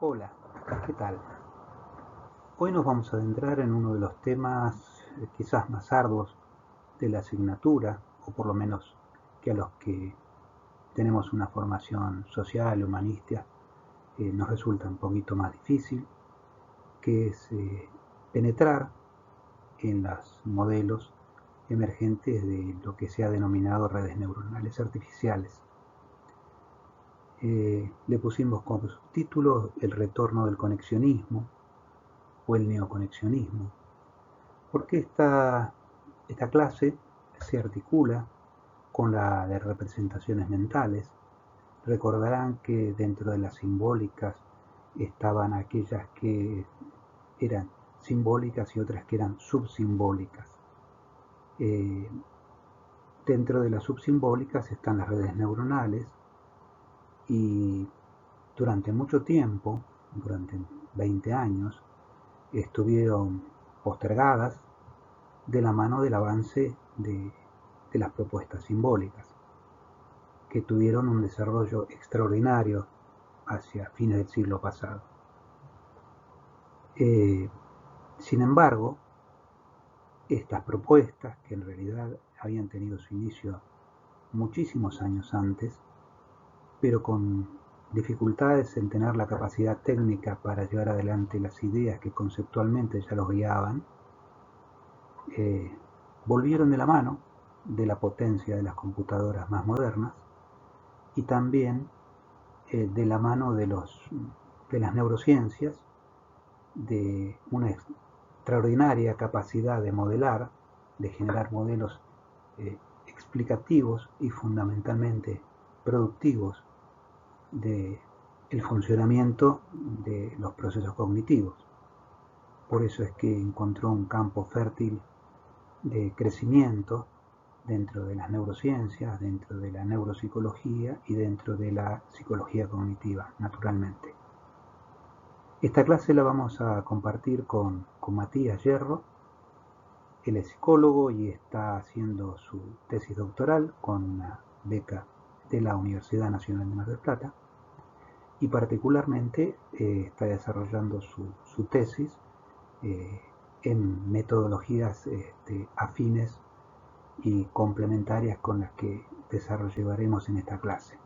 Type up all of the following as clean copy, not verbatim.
Hola, ¿qué tal? Hoy nos vamos a adentrar en uno de los temas quizás más arduos de la asignatura, o por lo menos que a los que tenemos una formación social, humanista, nos resulta un poquito más difícil, que es penetrar en los modelos emergentes de lo que se ha denominado redes neuronales artificiales. Le pusimos como subtítulo el retorno del conexionismo o el neoconexionismo, porque esta clase se articula con la de representaciones mentales. Recordarán que dentro de las simbólicas estaban aquellas que eran simbólicas y otras que eran subsimbólicas. Dentro de las subsimbólicas están las redes neuronales y durante mucho tiempo, durante 20 años, estuvieron postergadas de la mano del avance de las propuestas simbólicas, que tuvieron un desarrollo extraordinario hacia fines del siglo pasado. Sin embargo, estas propuestas, que en realidad habían tenido su inicio muchísimos años antes, pero con dificultades en tener la capacidad técnica para llevar adelante las ideas que conceptualmente ya los guiaban, volvieron de la mano de la potencia de las computadoras más modernas y también de la mano de las neurociencias, de una extraordinaria capacidad de modelar, de generar modelos explicativos y fundamentalmente productivos del funcionamiento de los procesos cognitivos. Por eso es que encontró un campo fértil de crecimiento dentro de las neurociencias, dentro de la neuropsicología y dentro de la psicología cognitiva, naturalmente. Esta clase la vamos a compartir con Matías Hierro. Él es psicólogo y está haciendo su tesis doctoral con una beca de la Universidad Nacional de Mar del Plata y particularmente está desarrollando su tesis en metodologías afines y complementarias con las que desarrollaremos en esta clase.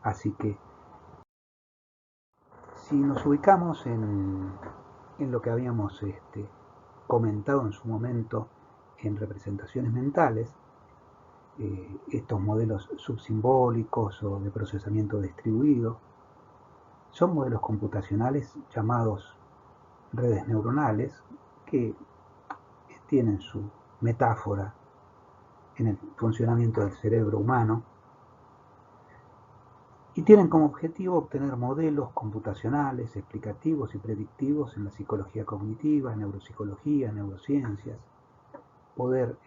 Así que si nos ubicamos en lo que habíamos comentado en su momento en representaciones mentales, estos modelos subsimbólicos o de procesamiento distribuido son modelos computacionales llamados redes neuronales que tienen su metáfora en el funcionamiento del cerebro humano y tienen como objetivo obtener modelos computacionales, explicativos y predictivos en la psicología cognitiva, neuropsicología, neurociencias, poder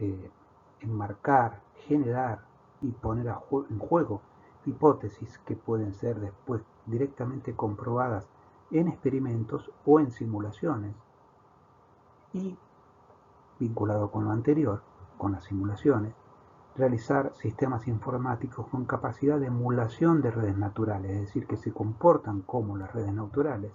enmarcar, generar y poner en juego hipótesis que pueden ser después directamente comprobadas en experimentos o en simulaciones. Y, vinculado con lo anterior, con las simulaciones, realizar sistemas informáticos con capacidad de emulación de redes naturales, es decir, que se comportan como las redes naturales,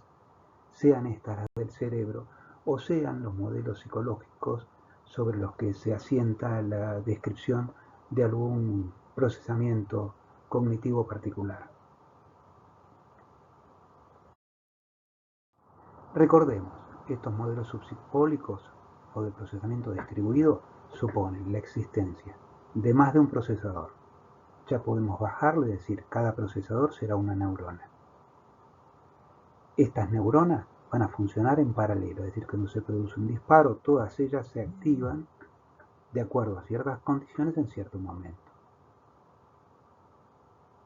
sean estas las del cerebro o sean los modelos psicológicos sobre los que se asienta la descripción de algún procesamiento cognitivo particular. Recordemos, estos modelos subsimbólicos o de procesamiento distribuido suponen la existencia de más de un procesador. Ya podemos bajarlo y decir cada procesador será una neurona. Estas neuronas van a funcionar en paralelo, es decir, cuando se produce un disparo, todas ellas se activan de acuerdo a ciertas condiciones en cierto momento.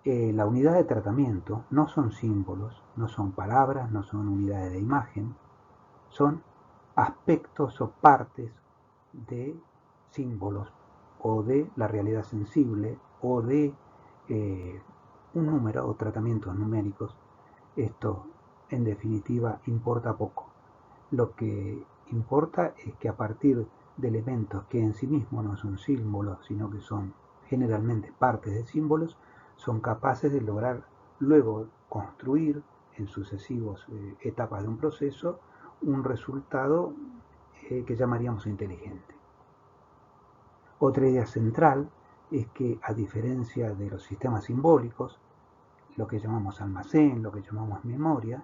La unidad de tratamiento no son símbolos, no son palabras, no son unidades de imagen, son aspectos o partes de símbolos o de la realidad sensible o de un número o tratamientos numéricos. Esto en definitiva importa poco. Lo que importa es que a partir de elementos que en sí mismos no son símbolos, sino que son generalmente partes de símbolos, son capaces de lograr luego construir en sucesivas etapas de un proceso un resultado que llamaríamos inteligente. Otra idea central es que, a diferencia de los sistemas simbólicos, lo que llamamos almacén, lo que llamamos memoria,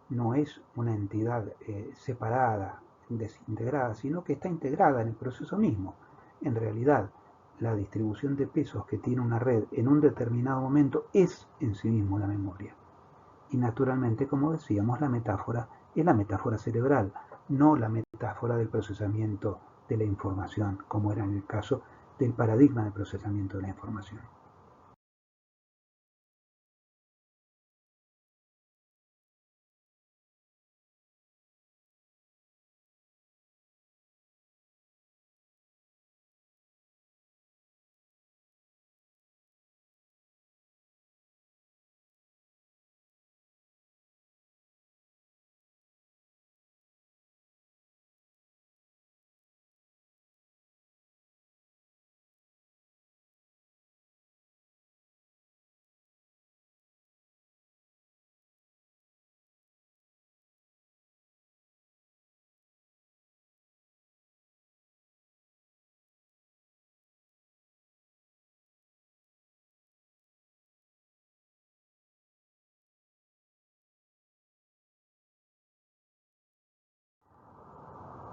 no es una entidad separada, desintegrada, sino que está integrada en el proceso mismo. En realidad, la distribución de pesos que tiene una red en un determinado momento es en sí mismo la memoria. Y naturalmente, como decíamos, la metáfora es la metáfora cerebral, no la metáfora del procesamiento de la información, como era en el caso del paradigma de procesamiento de la información.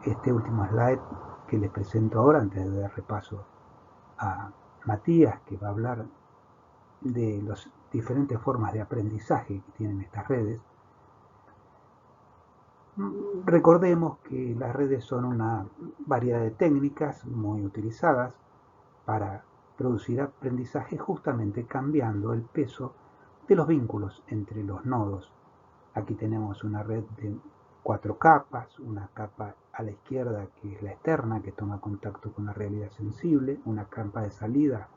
Este último slide que les presento ahora, antes de dar repaso a Matías, que va a hablar de las diferentes formas de aprendizaje que tienen estas redes. Recordemos que las redes son una variedad de técnicas muy utilizadas para producir aprendizaje, justamente cambiando el peso de los vínculos entre los nodos. Aquí tenemos una red de 4 capas, una capa a la izquierda que es la externa, que toma contacto con la realidad sensible, una capa de salida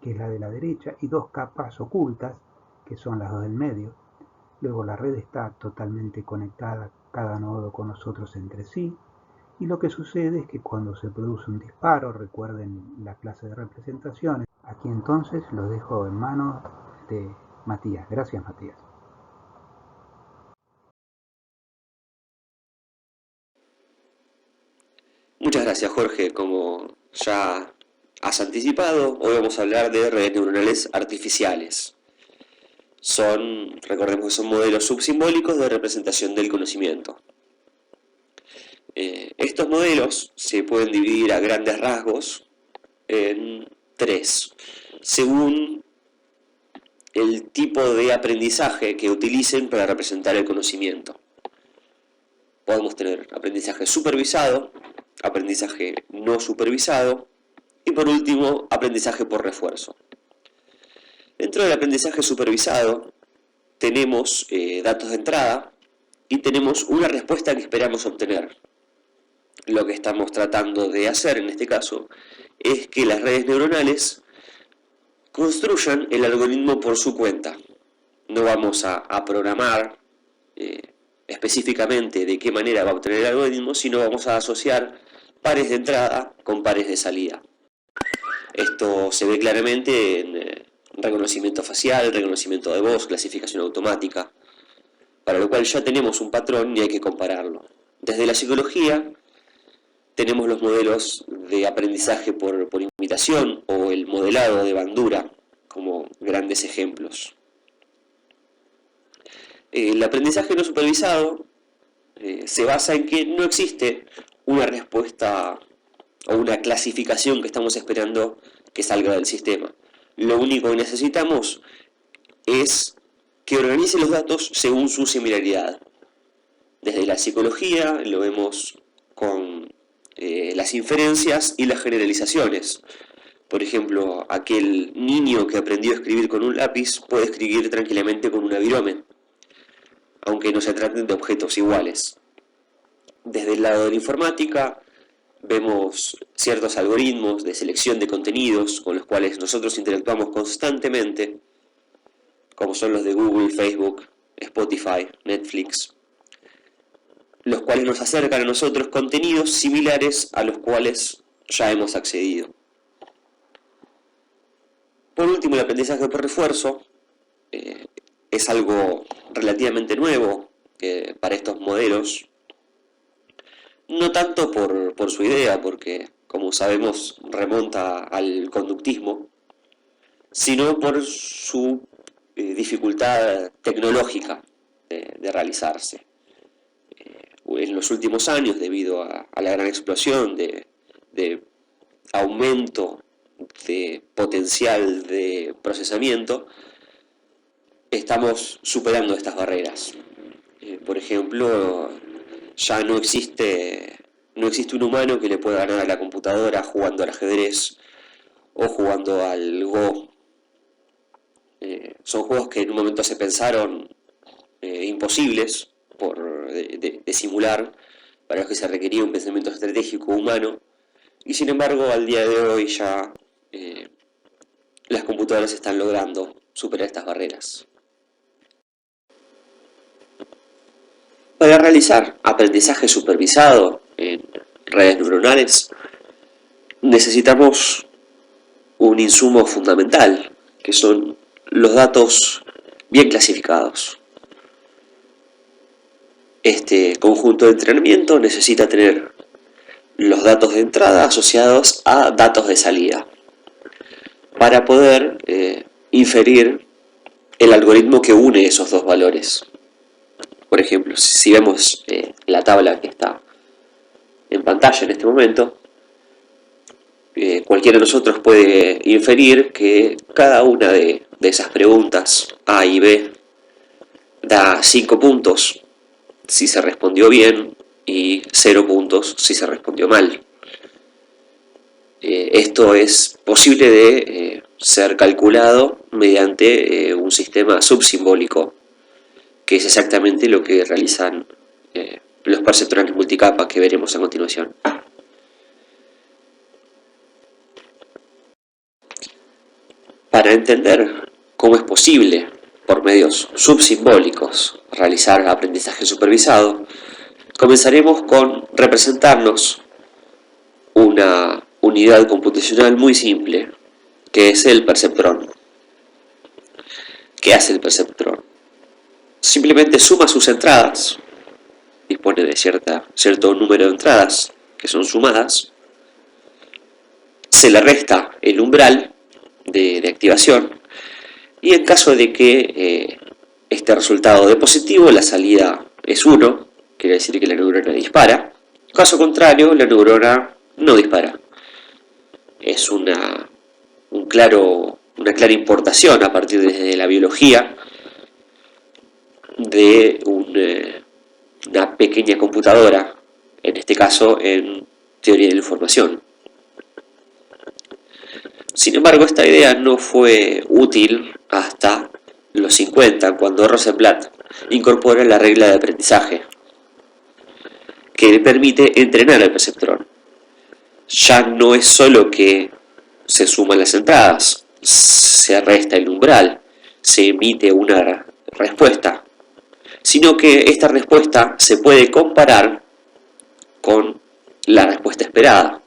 que es la de la derecha, y 2 capas ocultas, que son las 2 del medio. Luego la red está totalmente conectada, cada nodo con los otros entre sí, y lo que sucede es que cuando se produce un disparo, recuerden la clase de representaciones, aquí entonces lo dejo en manos de Matías. Gracias, Matías. Muchas gracias, Jorge. Como ya has anticipado, hoy vamos a hablar de redes neuronales artificiales. Recordemos que son modelos subsimbólicos de representación del conocimiento. Estos modelos se pueden dividir a grandes rasgos en 3, según el tipo de aprendizaje que utilicen para representar el conocimiento. Podemos tener aprendizaje supervisado, aprendizaje no supervisado y, por último, aprendizaje por refuerzo. Dentro del aprendizaje supervisado tenemos datos de entrada y tenemos una respuesta que esperamos obtener. Lo que estamos tratando de hacer en este caso es que las redes neuronales construyan el algoritmo por su cuenta. No vamos a programar específicamente de qué manera va a obtener el algoritmo, sino vamos a asociar pares de entrada con pares de salida. Esto se ve claramente en reconocimiento facial, reconocimiento de voz, clasificación automática, para lo cual ya tenemos un patrón y hay que compararlo. Desde la psicología tenemos los modelos de aprendizaje por imitación o el modelado de Bandura como grandes ejemplos. El aprendizaje no supervisado se basa en que no existe una respuesta o una clasificación que estamos esperando que salga del sistema. Lo único que necesitamos es que organice los datos según su similaridad. Desde la psicología lo vemos con las inferencias y las generalizaciones. Por ejemplo, aquel niño que aprendió a escribir con un lápiz puede escribir tranquilamente con una virome, aunque no se traten de objetos iguales. Desde el lado de la informática vemos ciertos algoritmos de selección de contenidos con los cuales nosotros interactuamos constantemente, como son los de Google, Facebook, Spotify, Netflix, los cuales nos acercan a nosotros contenidos similares a los cuales ya hemos accedido. Por último, el aprendizaje por refuerzo es algo relativamente nuevo para estos modelos, no tanto por su idea, porque como sabemos remonta al conductismo, sino por su dificultad tecnológica de realizarse. En los últimos años, debido a la gran explosión de aumento de potencial de procesamiento, estamos superando estas barreras. Por ejemplo, ya no existe un humano que le pueda ganar a la computadora jugando al ajedrez o jugando al Go. Son juegos que en un momento se pensaron imposibles de simular, para los que se requería un pensamiento estratégico humano, y sin embargo al día de hoy ya las computadoras están logrando superar estas barreras. Para realizar aprendizaje supervisado en redes neuronales necesitamos un insumo fundamental, que son los datos bien clasificados. Este conjunto de entrenamiento necesita tener los datos de entrada asociados a datos de salida para poder inferir el algoritmo que une esos dos valores. Por ejemplo, si vemos la tabla que está en pantalla en este momento, cualquiera de nosotros puede inferir que cada una de esas preguntas A y B da 5 puntos si se respondió bien y 0 puntos si se respondió mal. Esto es posible de ser calculado mediante un sistema subsimbólico, que es exactamente lo que realizan los perceptrores multicapa que veremos a continuación. Para entender cómo es posible, por medios subsimbólicos, realizar aprendizaje supervisado, comenzaremos con representarnos una unidad computacional muy simple, que es el perceptrón. ¿Qué hace el perceptrón? Simplemente suma sus entradas, dispone de cierto número de entradas que son sumadas, se le resta el umbral de activación, y en caso de que este resultado dé positivo, la salida es 1, quiere decir que la neurona dispara. Caso contrario, la neurona no dispara. Es una clara importación a partir de la biología de una pequeña computadora, en este caso en teoría de la información. Sin embargo, esta idea no fue útil hasta los 50, cuando Rosenblatt incorpora la regla de aprendizaje, que le permite entrenar al perceptrón. Ya no es solo que se suman las entradas, se resta el umbral, se emite una respuesta, sino que esta respuesta se puede comparar con la respuesta esperada.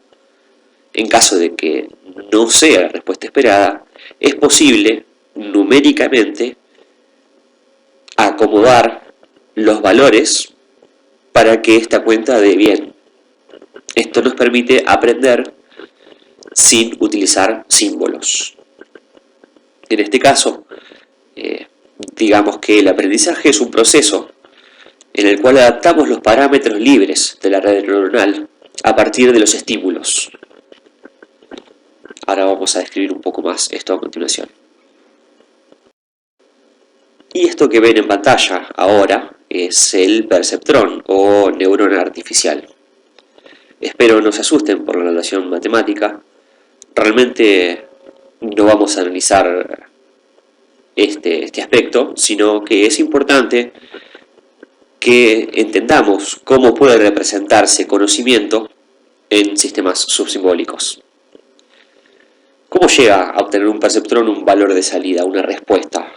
En caso de que no sea la respuesta esperada, es posible numéricamente acomodar los valores para que esta cuenta dé bien. Esto nos permite aprender sin utilizar símbolos. En este caso, digamos que el aprendizaje es un proceso en el cual adaptamos los parámetros libres de la red neuronal a partir de los estímulos. Ahora vamos a describir un poco más esto a continuación. Y esto que ven en pantalla ahora es el perceptrón o neurona artificial. Espero no se asusten por la notación matemática. Realmente no vamos a analizar este aspecto, sino que es importante que entendamos cómo puede representarse conocimiento en sistemas subsimbólicos. ¿Cómo llega a obtener un perceptrón un valor de salida, una respuesta?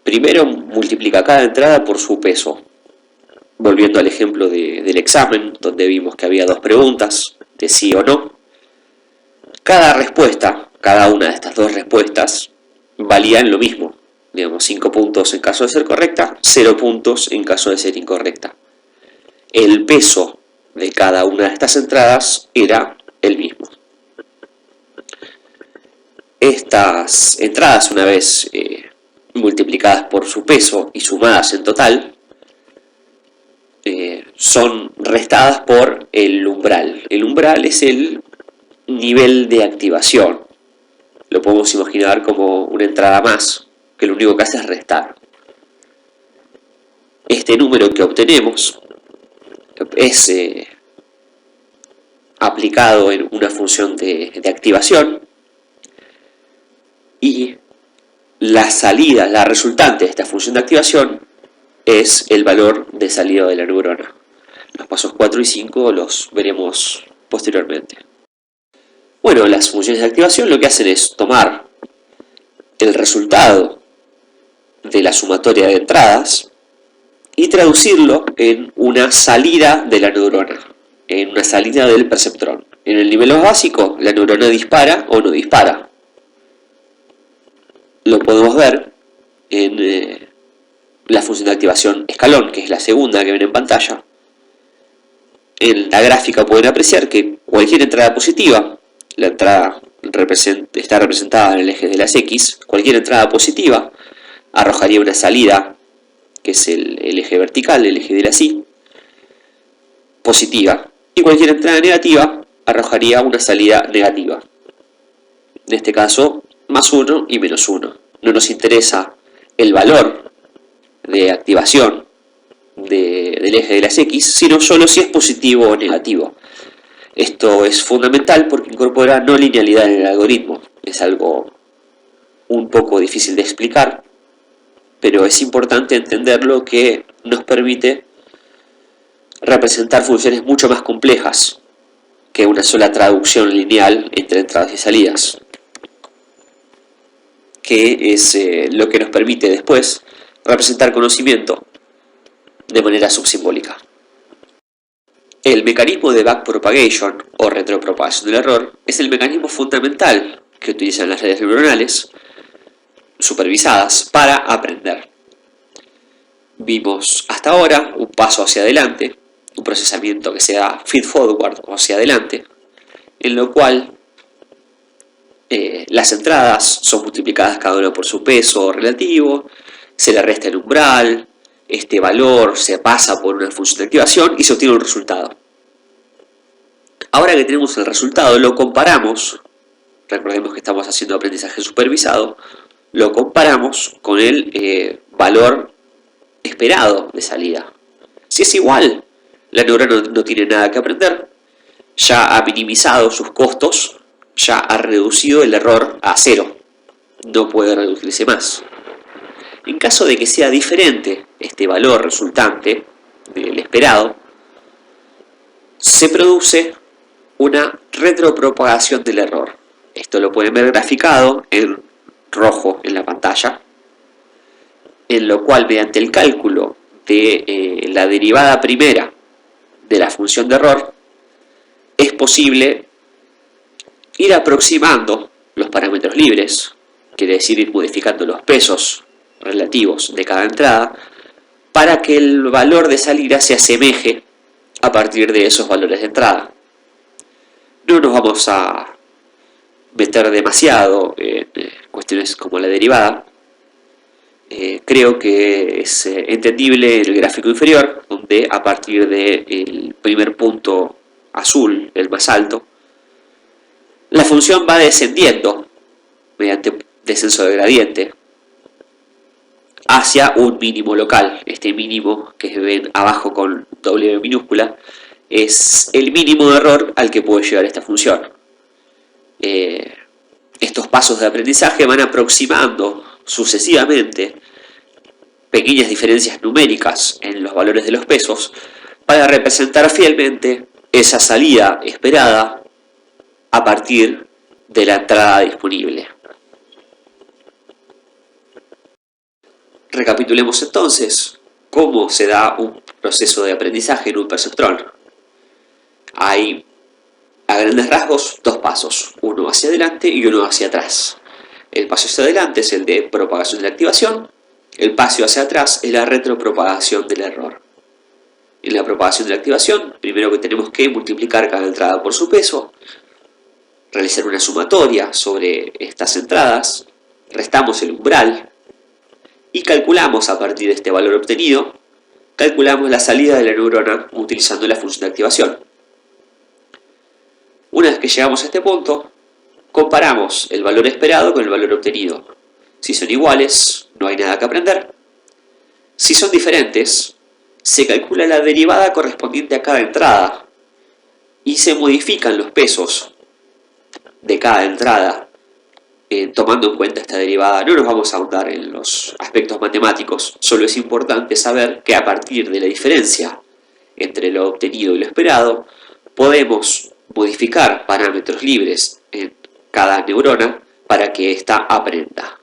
Primero multiplica cada entrada por su peso. Volviendo al ejemplo del examen, donde vimos que había dos preguntas, de sí o no. Cada respuesta, cada una de estas dos respuestas, valían lo mismo, digamos 5 puntos en caso de ser correcta, 0 puntos en caso de ser incorrecta. El peso de cada una de estas entradas era el mismo. Estas entradas, una vez multiplicadas por su peso y sumadas en total, son restadas por el umbral. El umbral es el nivel de activación. Lo podemos imaginar como una entrada más, que lo único que hace es restar. Este número que obtenemos es aplicado en una función de activación, y la salida, la resultante de esta función de activación es el valor de salida de la neurona. Los pasos 4 y 5 los veremos posteriormente. Bueno, las funciones de activación lo que hacen es tomar el resultado de la sumatoria de entradas y traducirlo en una salida de la neurona, en una salida del perceptrón. En el nivel más básico, la neurona dispara o no dispara. Lo podemos ver en la función de activación escalón, que es la segunda que ven en pantalla. En la gráfica pueden apreciar que cualquier entrada positiva, la entrada está representada en el eje de las X, cualquier entrada positiva arrojaría una salida, que es el eje vertical, el eje de las Y, positiva, y cualquier entrada negativa arrojaría una salida negativa. En este caso, más 1 y menos 1. No nos interesa el valor de activación del eje de las X, sino solo si es positivo o negativo. Esto es fundamental porque incorpora no linealidad en el algoritmo. Es algo un poco difícil de explicar, pero es importante entenderlo, que nos permite representar funciones mucho más complejas que una sola traducción lineal entre entradas y salidas, que es lo que nos permite después representar conocimiento de manera subsimbólica. El mecanismo de backpropagation o retropropagación del error es el mecanismo fundamental que utilizan las redes neuronales supervisadas para aprender. Vimos hasta ahora un paso hacia adelante, un procesamiento que se da feed forward o hacia adelante, en lo cual las entradas son multiplicadas cada una por su peso relativo, se le resta el umbral, este valor se pasa por una función de activación y se obtiene un resultado. Ahora que tenemos el resultado, lo comparamos, recordemos que estamos haciendo aprendizaje supervisado, lo comparamos con el valor esperado de salida. Si es igual, la neurona no tiene nada que aprender, ya ha minimizado sus costos, ya ha reducido el error a 0, no puede reducirse más. En caso de que sea diferente este valor resultante del esperado, se produce una retropropagación del error. Esto lo pueden ver graficado en rojo en la pantalla, en lo cual mediante el cálculo de la derivada primera de la función de error es posible ir aproximando los parámetros libres, quiere decir ir modificando los pesos relativos de cada entrada, para que el valor de salida se asemeje a partir de esos valores de entrada. No nos vamos a meter demasiado en cuestiones como la derivada. Creo que es entendible el gráfico inferior, donde a partir del primer punto azul, el más alto, la función va descendiendo mediante descenso de gradiente hacia un mínimo local. Este mínimo que ven abajo con W minúscula es el mínimo de error al que puede llegar esta función. Estos pasos de aprendizaje van aproximando sucesivamente pequeñas diferencias numéricas en los valores de los pesos para representar fielmente esa salida esperada a partir de la entrada disponible. Recapitulemos entonces cómo se da un proceso de aprendizaje en un perceptrón. Hay, a grandes rasgos, dos pasos, uno hacia adelante y uno hacia atrás. El paso hacia adelante es el de propagación de la activación. El paso hacia atrás es la retropropagación del error. En la propagación de la activación, primero que tenemos que multiplicar cada entrada por su peso, realizar una sumatoria sobre estas entradas, restamos el umbral y calculamos a partir de este valor obtenido, calculamos la salida de la neurona utilizando la función de activación. Una vez que llegamos a este punto, comparamos el valor esperado con el valor obtenido. Si son iguales, no hay nada que aprender. Si son diferentes, se calcula la derivada correspondiente a cada entrada y se modifican los pesos de cada entrada tomando en cuenta esta derivada. No nos vamos a ahondar en los aspectos matemáticos, solo es importante saber que a partir de la diferencia entre lo obtenido y lo esperado, podemos modificar parámetros libres en cada neurona para que ésta aprenda.